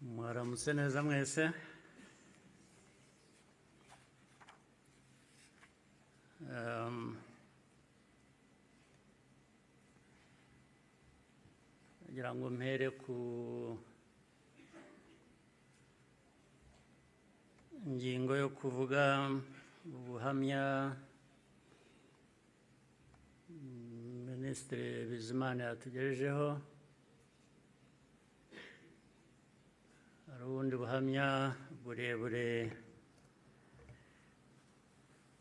Mwaramutse neza mwese. Ngira ngo mpere ku ngingo yo kuvuga ubuhamya Minisitiri Bizimana yatugejejeho. Hari ubundi buhamya burebure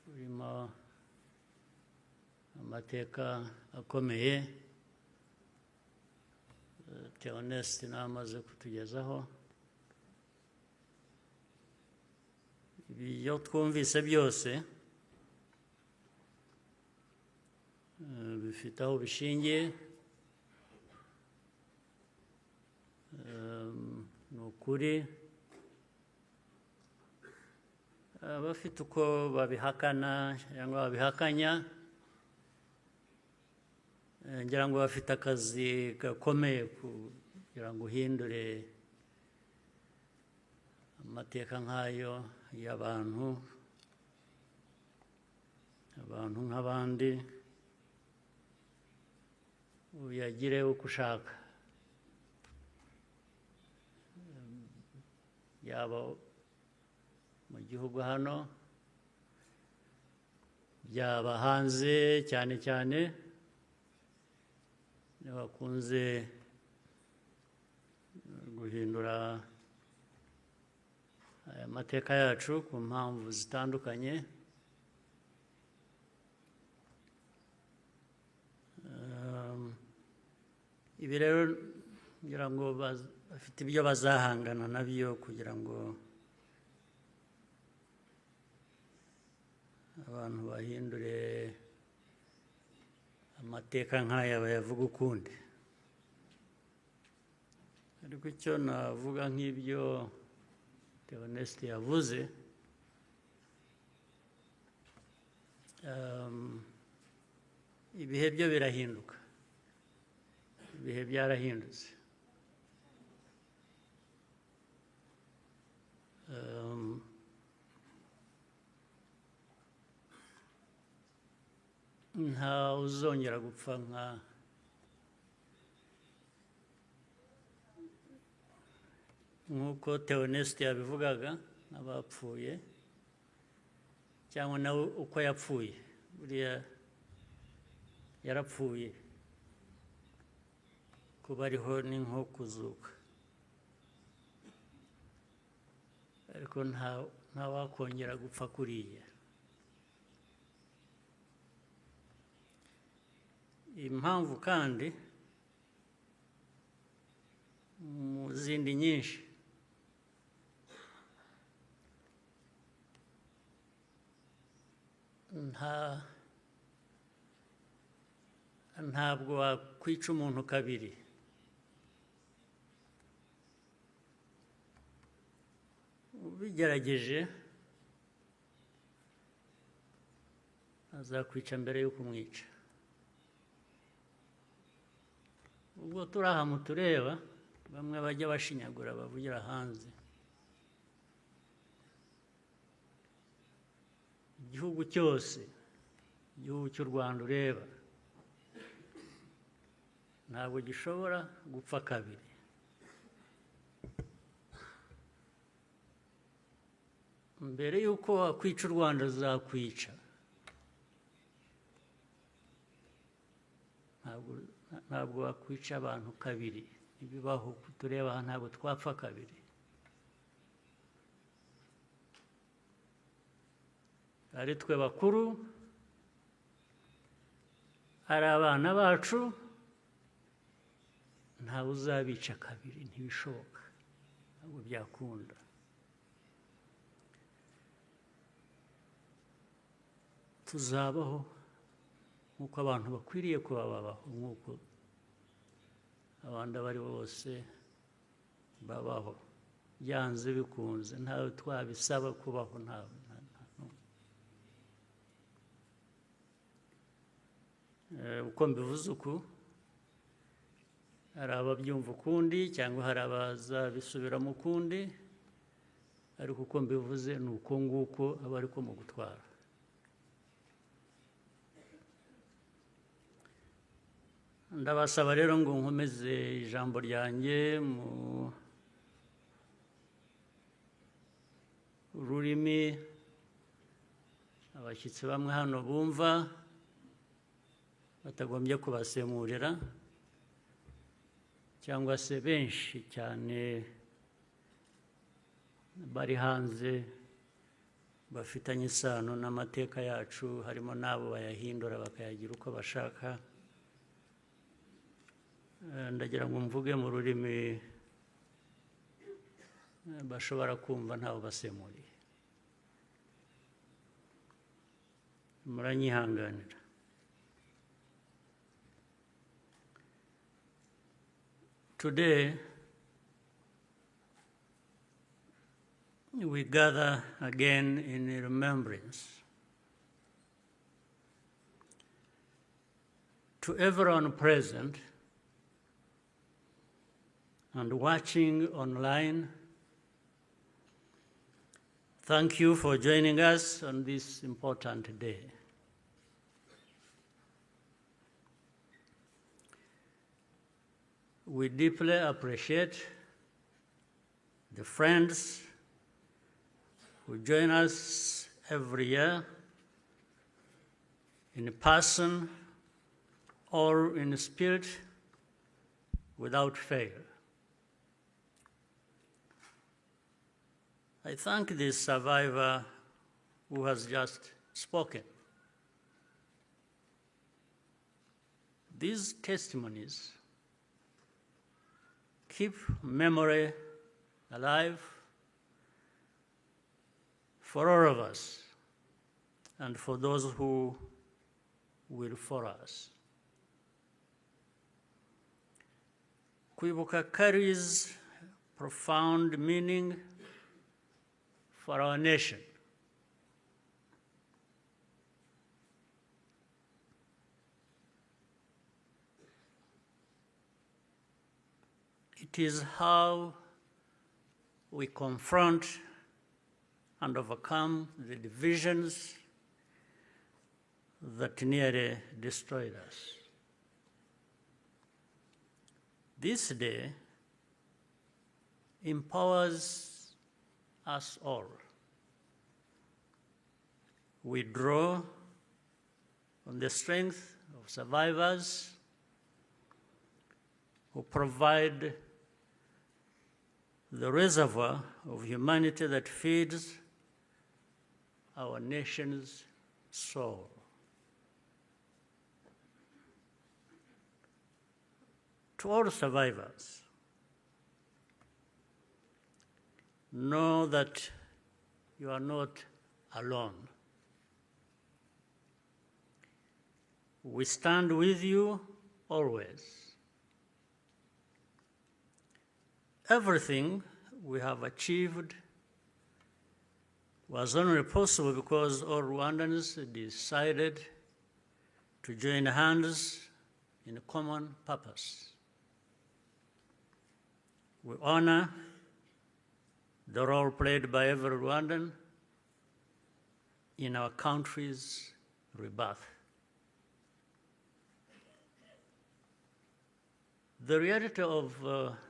burimo amateka akomeye Theoneste namaze kutugezaho. Ibyo twumvise byose bifite aho bishingiye, ni ukuri. Abafite uko babihakana cyangwa babihakanya, ngira ngo bafite akazi gakomeye kugira ngo uhindure amateka nk'ayo y'abantu nk'abandi, uyagire uko ushaka, yaba mu gihugu hano, byaba hanze, cyane cyane bakunze guhindura aya mateka yacu ku mpamvu zitandukanye. Ibi rero ngira ngo bafite ibyo bazahangana nabyo kugira ngo abantu bahindure amateka nk'aya bayavuga ukundi. Ariko icyo navuga nk'ibyo Theoneste yavuze, ibihe byo birahinduka, ibihe byarahindutse. Nta uzongera gupfa nk'uko Theoneste yabivugaga, n'abapfuye cyangwa nawe uko yapfuye. Buriya yarapfuye, kuba ariho ni nko kuzuka, ariko nta wakongera gupfa kuriya. Impamvu kandi mu zindi nyinshi, ntabwo wakwica umuntu kabiri. Ubigerageje azakwica mbere yo kumwica. Ubwo turi aha mutureba, bamwe bajya bashinyagura bavugira hanze. Igihugu cyose, igihugu cy'u Rwanda ureba, ntabwo gishobora gupfa kabiri. Mbere y'uko wakwica u Rwanda azakwica. Ntabwo wakwica abantu kabiri, ibibaho tureba aha, ntabwo twapfa kabiri. Ari twe bakuru, ari abana bacu, ntawe uzabica kabiri, ntibishoboka, ntabwo byakunda. Tuzabaho nk'uko abantu bakwiriye kuba babaho, nk'uko abandi abo ari bo bose babaho, byanze bikunze. Ntawe twabisaba kubaho, ntawe. Uko mbivuze uku, hari ababyumva ukundi cyangwa hari abazabisubiramo ukundi, ariko uko mbivuze ni uko nguko aba ariko mu gutwara. Ndabasaba rero ngo nkomeze ijambo ryanjye mu rurimi abashyitsi bamwe hano bumva batagombye kubasemurira, cyangwa se benshi cyane bari hanze bafitanye isano n'amateka yacu, harimo n'abo bayahindura bakayagira uko bashaka. Ndagira ngo mvuge mu rurimi bashobora kumva ntawe basemuriye. Muranyihanganira. Today, we gather again in remembrance to everyone present and watching online. Thank you for joining us on this important day. We deeply appreciate the friends who join us every year in person or in spirit without fail. I thank this survivor who has just spoken. These testimonies keep memory alive for all of us and for those who will follow us. Kwibuka carries profound meaning for our nation. It is how we confront and overcome the divisions that nearly destroyed us. This day empowers us all. We draw on the strength of survivors who provide the reservoir of humanity that feeds our nation's soul. To all survivors, know that you are not alone. We stand with you always. Everything we have achieved was only possible because all Rwandans decided to join hands in a common purpose. We honor the role played by every Rwandan in our country's rebirth. The reality of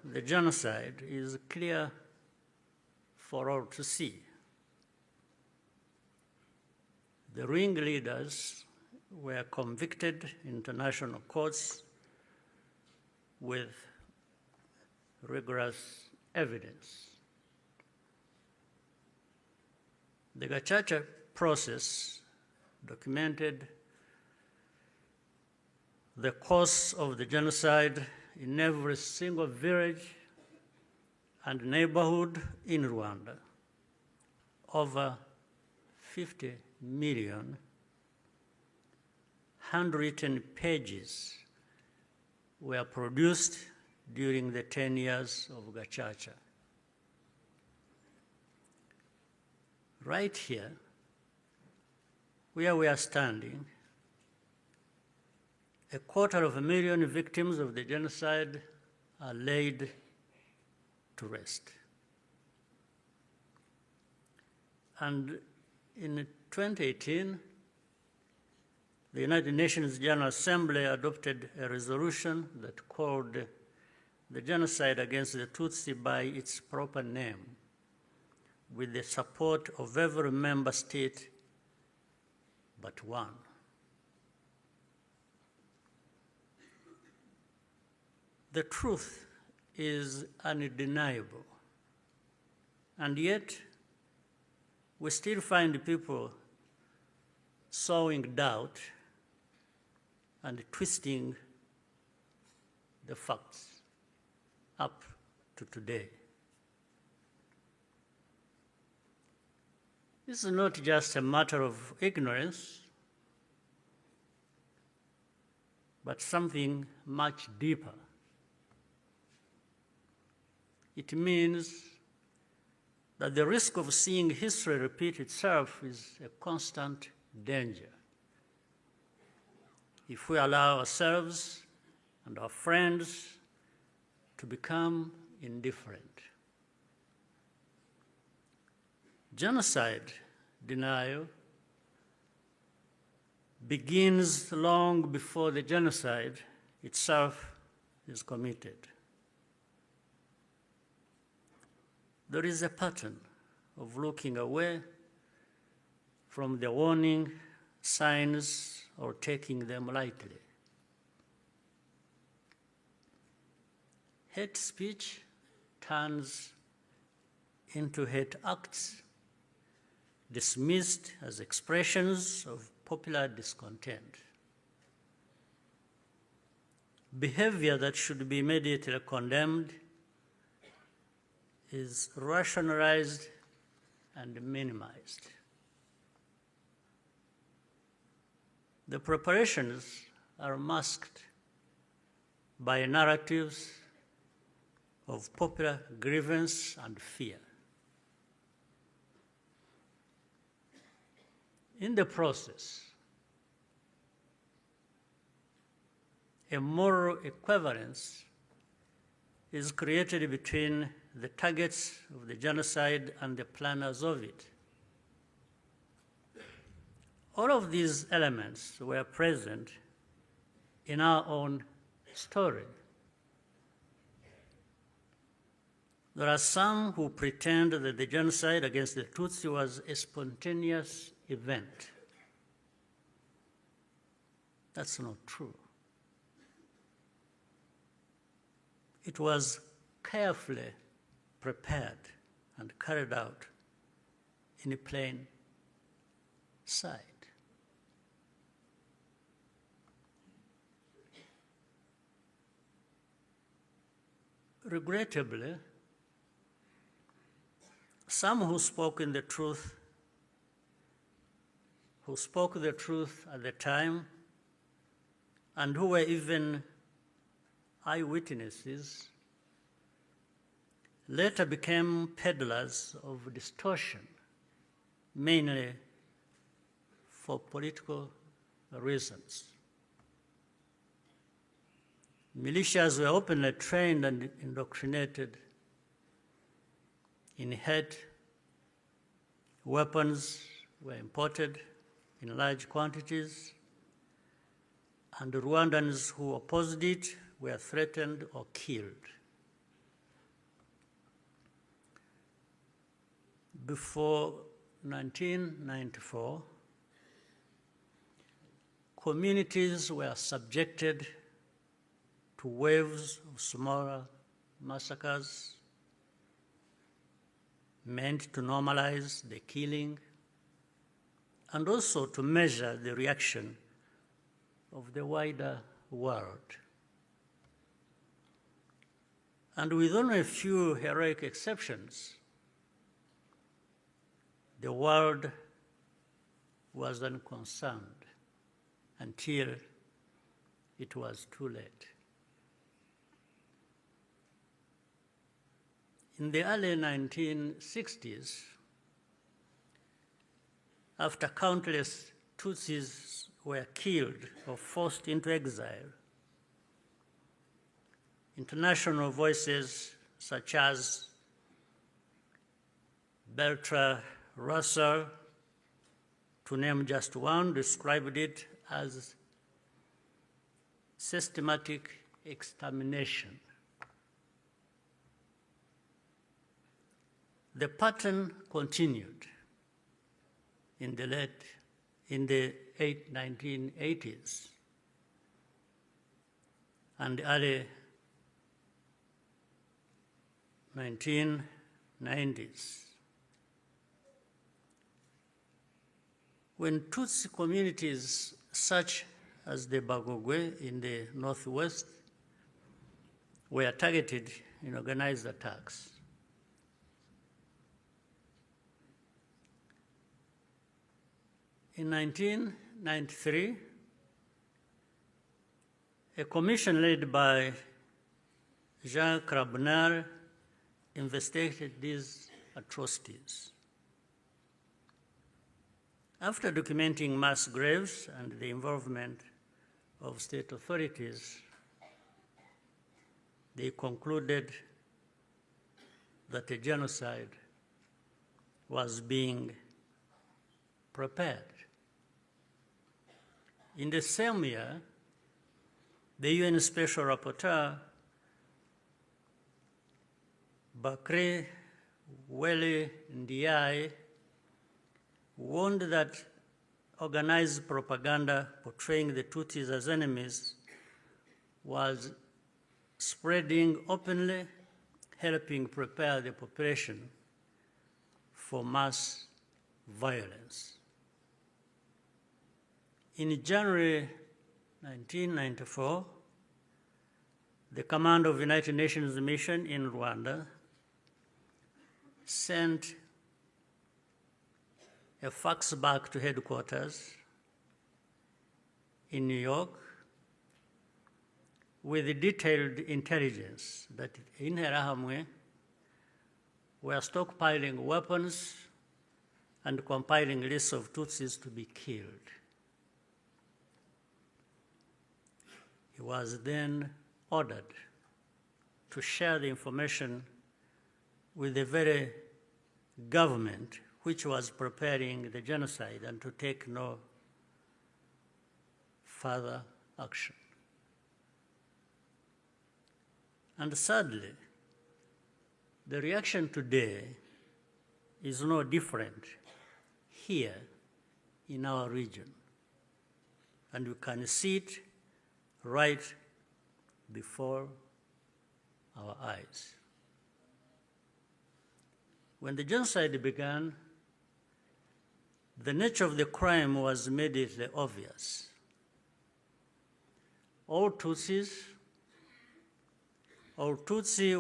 the genocide is clear for all to see. The ringleaders were convicted in international courts with rigorous evidence. The Gacaca process documented the course of the genocide in every single village and neighborhood in Rwanda. Over 50 million handwritten pages were produced during the 10 years of Gacaca. Right here, where we are standing, 250,000 victims of the genocide are laid to rest. And in 2018, the United Nations General Assembly adopted a resolution that called the genocide against the Tutsi by its proper name, with the support of every member state but one. The truth is undeniable, and yet we still find people sowing doubt and twisting the facts up to today. This is not just a matter of ignorance, but something much deeper. It means that the risk of seeing history repeat itself is a constant danger if we allow ourselves and our friends to become indifferent. Genocide denial begins long before the genocide itself is committed. There is a pattern of looking away from the warning signs or taking them lightly. Hate speech turns into hate acts, dismissed as expressions of popular discontent. Behavior that should be immediately condemned is rationalized and minimized. The preparations are masked by narratives of popular grievance and fear. In the process, a moral equivalence is created between the targets of the genocide and the planners of it. All of these elements were present in our own story. There are some who pretend that the genocide against the Tutsi was a spontaneous event. That's not true. It was carefully prepared and carried out in plain sight. Regrettably, some who spoke the truth at the time and who were even eyewitnesses later became peddlers of distortion, mainly for political reasons. Militias were openly trained and indoctrinated in hate. Weapons were imported in large quantities, and Rwandans who opposed it were threatened or killed. Before 1994, communities were subjected to waves of smaller massacres meant to normalize the killing and also to measure the reaction of the wider world. And with only a few heroic exceptions, the world was unconcerned until it was too late. In the early 1960s, after countless Tutsis were killed or forced into exile, international voices such as Bertrand Russell, to name just one, described it as systematic extermination. The pattern continued in the 1980s and early 1990s. When Tutsi communities such as the Bagogwe in the northwest were targeted in organized attacks, in 1993, a commission led by Jean Crabonnier investigated these atrocities. After documenting mass graves and the involvement of state authorities, they concluded that a genocide was being prepared. In the same year, the UN Special Rapporteur, Bakri Wele Ndiaye, warned that organized propaganda portraying the Tutsis as enemies was spreading openly, helping prepare the population for mass violence. In January 1994, the Command of United Nations Mission in Rwanda sent a fax back to headquarters in New York with detailed intelligence that Interahamwe were stockpiling weapons and compiling lists of Tutsis to be killed. He was then ordered to share the information with the very government which was preparing the genocide and to take no further action. And sadly, the reaction today is no different here in our region. And we can see it right before our eyes. When the genocide began, the nature of the crime was immediately obvious. All Tutsi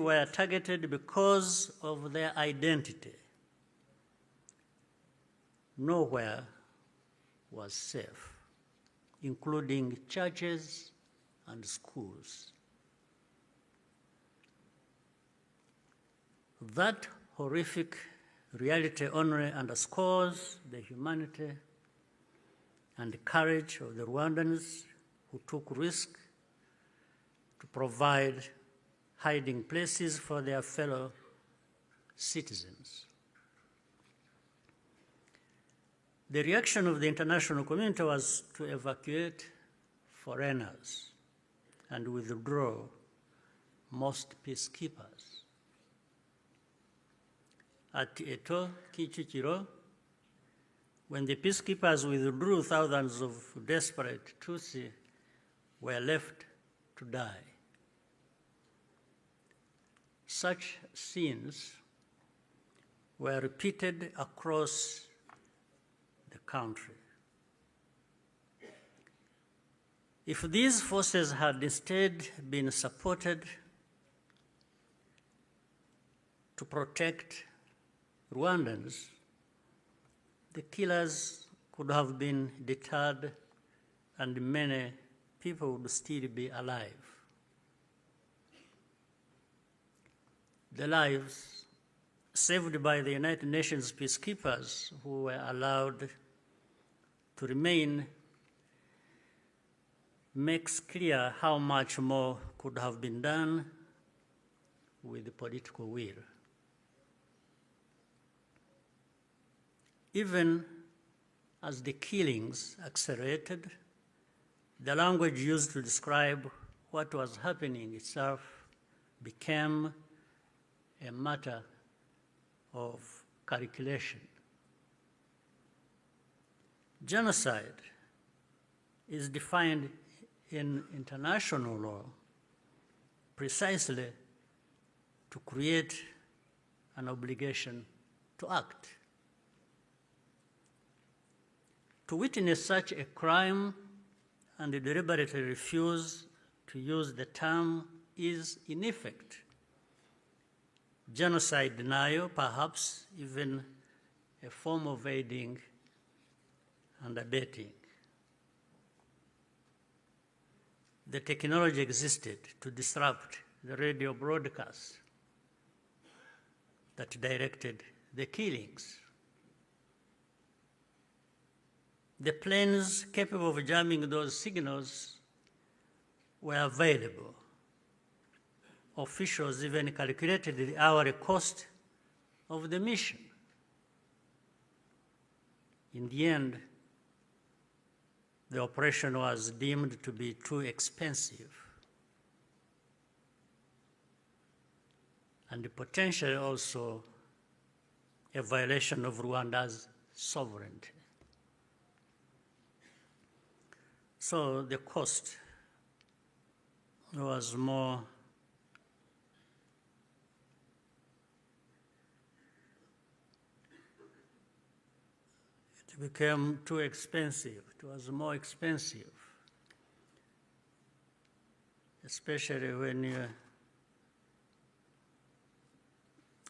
were targeted because of their identity. Nowhere was safe, including churches and schools. That horrific reality only underscores the humanity and the courage of the Rwandans who took risk to provide hiding places for their fellow citizens. The reaction of the international community was to evacuate foreigners and withdraw most peacekeepers. At Eto, Kichikiro, when the peacekeepers withdrew, thousands of desperate Tutsi were left to die. Such scenes were repeated across the country. If these forces had instead been supported to protect Rwandans, the killers could have been deterred and many people would still be alive. The lives saved by the United Nations peacekeepers who were allowed to remain makes clear how much more could have been done with political will. Even as the killings accelerated, the language used to describe what was happening itself became a matter of calculation. Genocide is defined in international law precisely to create an obligation to act. To witness such a crime and deliberately refuse to use the term is, in effect, genocide denial, perhaps even a form of aiding and abetting. The technology existed to disrupt the radio broadcasts that directed the killings. The planes capable of jamming those signals were available. Officials even calculated the hourly cost of the mission. In the end, the operation was deemed to be too expensive and potentially also a violation of Rwanda's sovereignty. So the cost was more it became too expensive. It was more expensive, especially when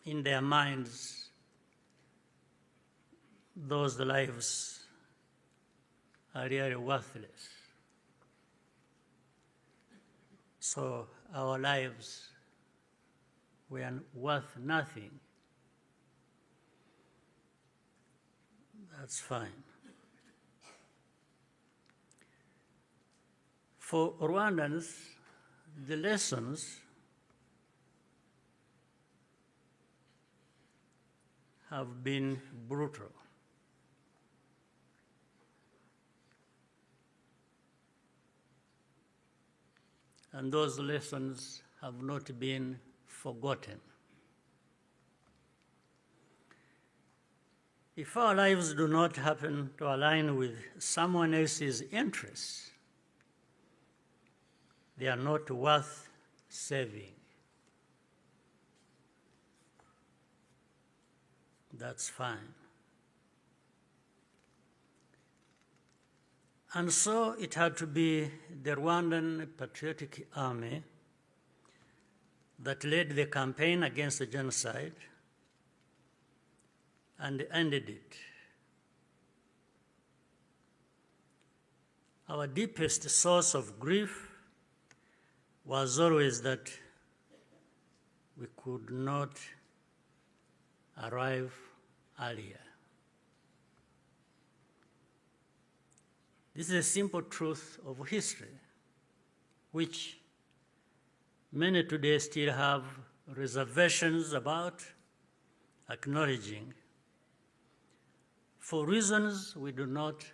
in their minds, those lives are really worthless. So our lives were worth nothing. That's fine. For Rwandans, the lessons have been brutal. And those lessons have not been forgotten. If our lives do not happen to align with someone else's interests, they are not worth saving. That's fine. And so it had to be the Rwandan Patriotic Army that led the campaign against the genocide and ended it. Our deepest source of grief was always that we could not arrive earlier. This is a simple truth of history, which many today still have reservations about acknowledging for reasons we do not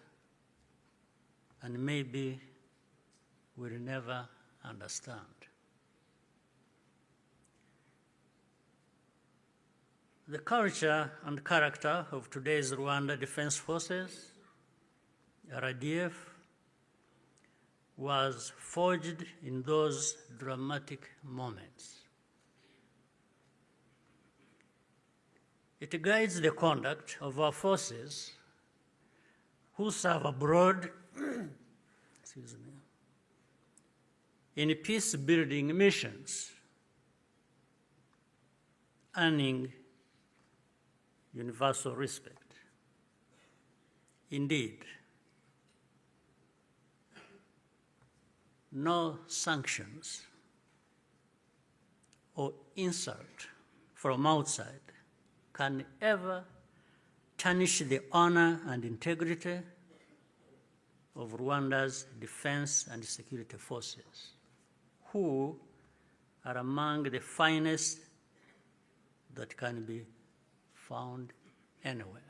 and maybe will never understand. The culture and character of today's Rwanda Defense Forces, RDF, was forged in those dramatic moments. It guides the conduct of our forces who serve abroad in peace-building missions, earning universal respect. Indeed, no sanctions or insult from outside can ever tarnish the honor and integrity of Rwanda's defense and security forces, who are among the finest that can be found anywhere.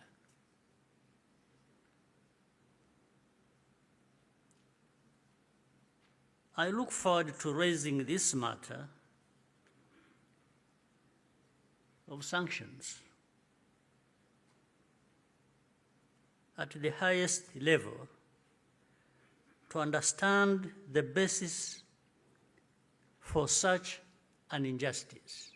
I look forward to raising this matter of sanctions at the highest level to understand the basis for such an injustice.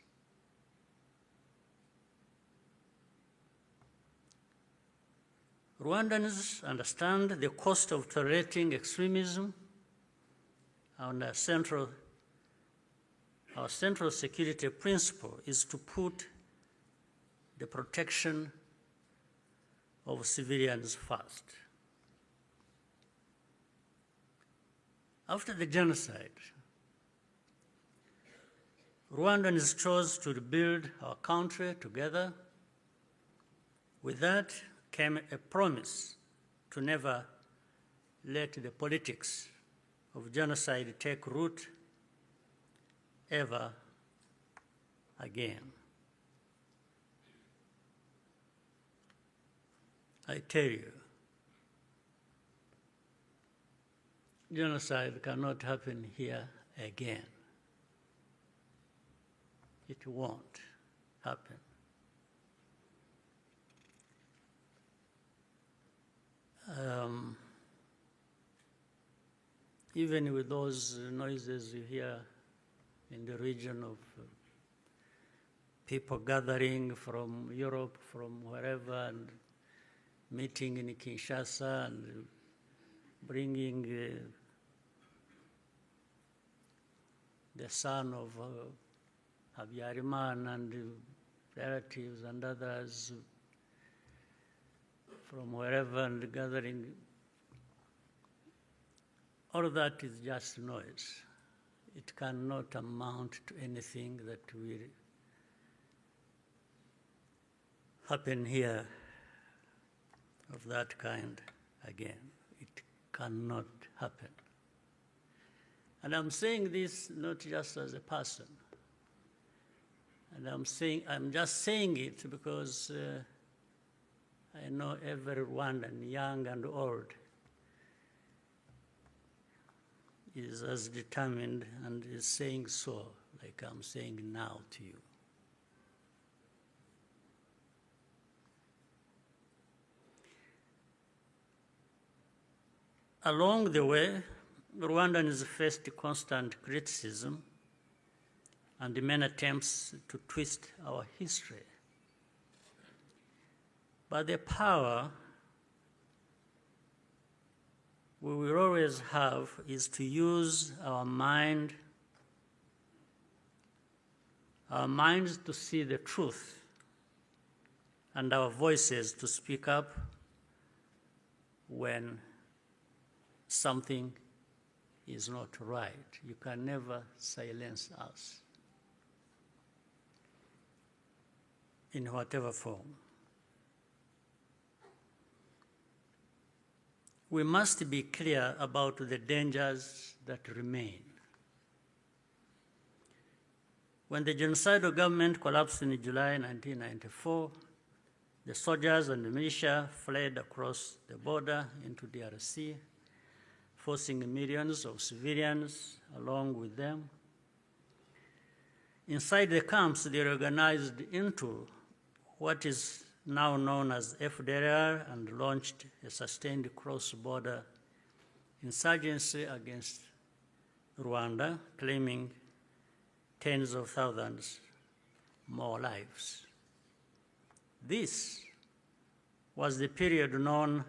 Rwandans understand the cost of tolerating extremism, and our central security principle is to put the protection of civilians first. After the genocide, Rwandans chose to rebuild our country together. With that came a promise to never let the politics of genocide take root ever again. I tell you, genocide cannot happen here again. It won't happen. Even with those noises you hear in the region of people gathering from Europe, from wherever, and meeting in Kinshasa and bringing the son of Habyarimana and relatives and others from wherever and gathering. All of that is just noise. It cannot amount to anything that will happen here of that kind again. It cannot happen. And I'm saying this not just as a person. And I'm just saying it because I know every Rwandan, young and old, is as determined and is saying so, like I'm saying now to you. Along the way, Rwandans faced constant criticism and many attempts to twist our history. But the power we will always have is to use our minds to see the truth, and our voices to speak up when something is not right. You can never silence us in whatever form. We must be clear about the dangers that remain. When the genocidal government collapsed in July 1994, the soldiers and the militia fled across the border into DRC, forcing millions of civilians along with them. Inside the camps, they organized into what is now known as FDLR, and launched a sustained cross-border insurgency against Rwanda, claiming tens of thousands more lives. This was the period known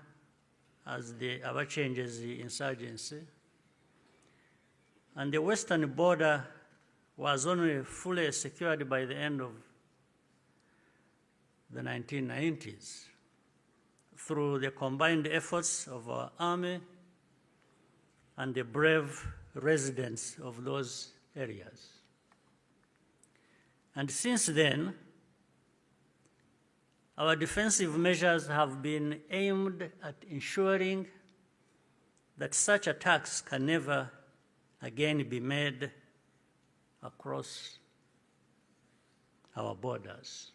as the Abacengezi insurgency, and the western border was only fully secured by the end of the 1990s through the combined efforts of our army and the brave residents of those areas. And since then, our defensive measures have been aimed at ensuring that such attacks can never again be made across our borders.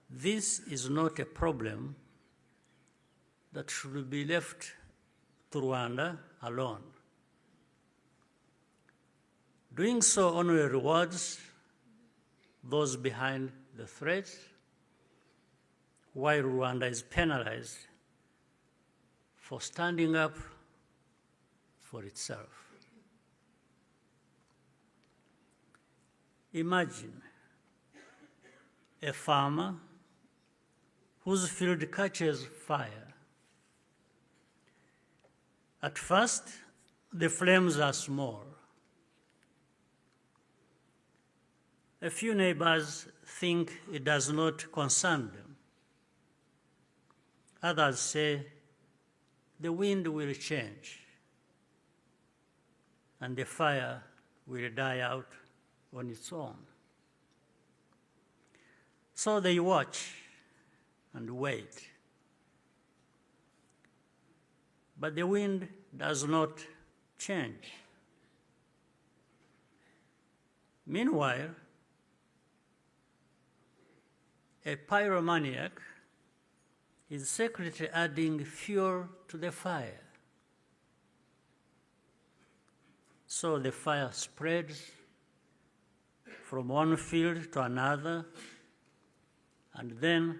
This is not a problem that should be left to Rwanda alone. Doing so only rewards those behind the threats, while Rwanda is penalized for standing up for itself. Imagine a farmer whose field catches fire. At first, the flames are small. A few neighbors think it does not concern them. Others say the wind will change and the fire will die out on its own. So they watch and wait. But the wind does not change. Meanwhile, a pyromaniac is secretly adding fuel to the fire. So the fire spreads from one field to another, and then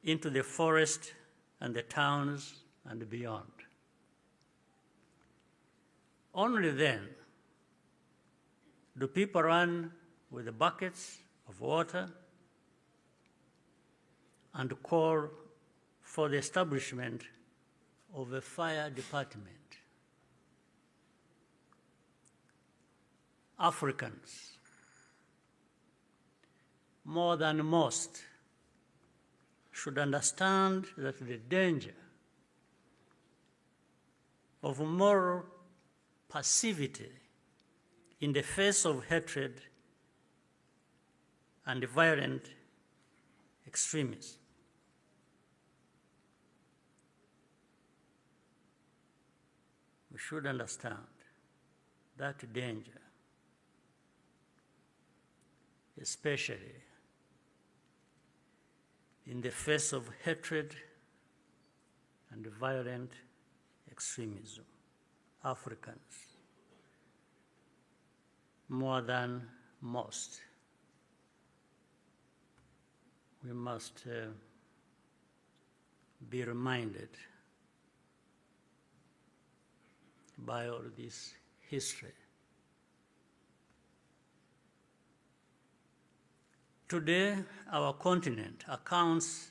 into the forest and the towns and beyond. Only then do people run with the buckets of water and call for the establishment of a fire department. Africans, more than most, should understand that the danger of moral passivity in the face of hatred and violent extremism. We should understand that danger, especially in the face of hatred and violent extremism. Africans, more than most, we must be reminded by all this history. Today, our continent accounts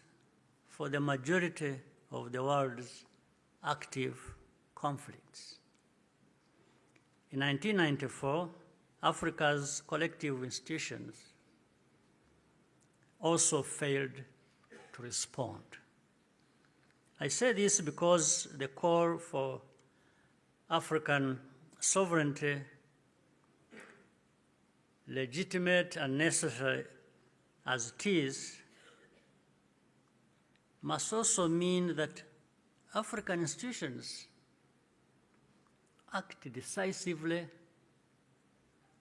for the majority of the world's active conflicts. In 1994, Africa's collective institutions also failed to respond. I say this because the call for African sovereignty, legitimate and necessary as it is, must also mean that African institutions act decisively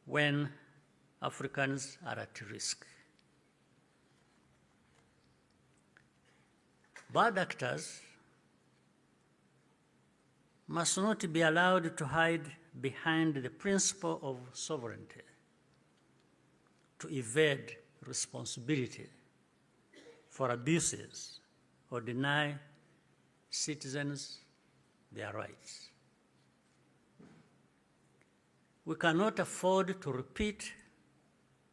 when Africans are at risk. Bad actors must not be allowed to hide behind the principle of sovereignty, to evade responsibility for abuses or deny citizens their rights. We cannot afford to repeat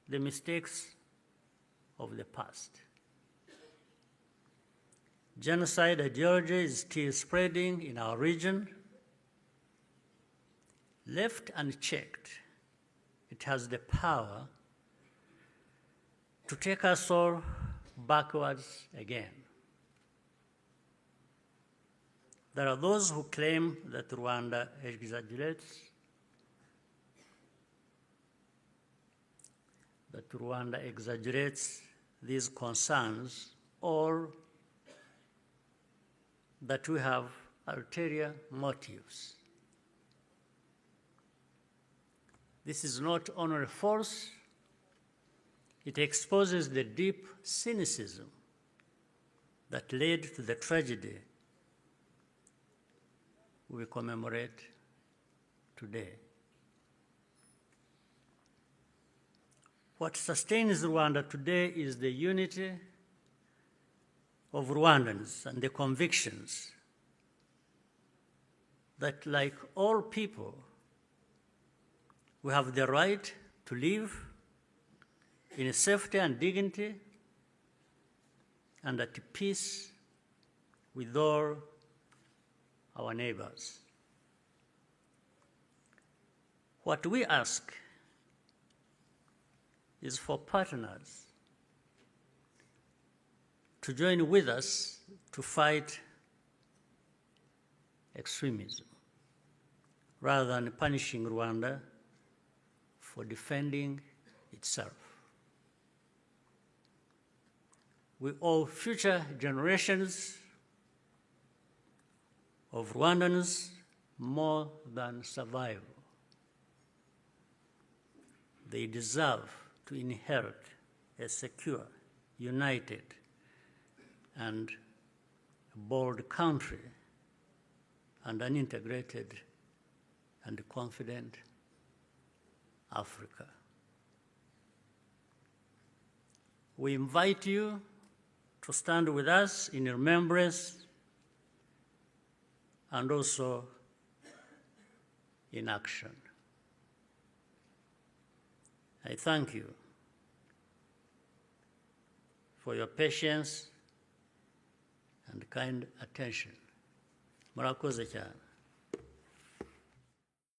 the mistakes of the past. Genocide ideology is still spreading in our region. Left unchecked, it has the power to take us all backwards again. There are those who claim that Rwanda exaggerates, these concerns, or that we have ulterior motives. This is not only false, It exposes the deep cynicism that led to the tragedy we commemorate today. What sustains Rwanda today is the unity of Rwandans and the convictions that, like all people, we have the right to live in safety and dignity and at peace with all our neighbors. What we ask is for partners to join with us to fight extremism, rather than punishing Rwanda for defending itself. We owe future generations of Rwandans more than survival. They deserve to inherit a secure, united, and bold country and an integrated and confident Africa. We invite you to stand with us in remembrance and also in action. I thank you for your patience and kind attention. Murakoze cyane.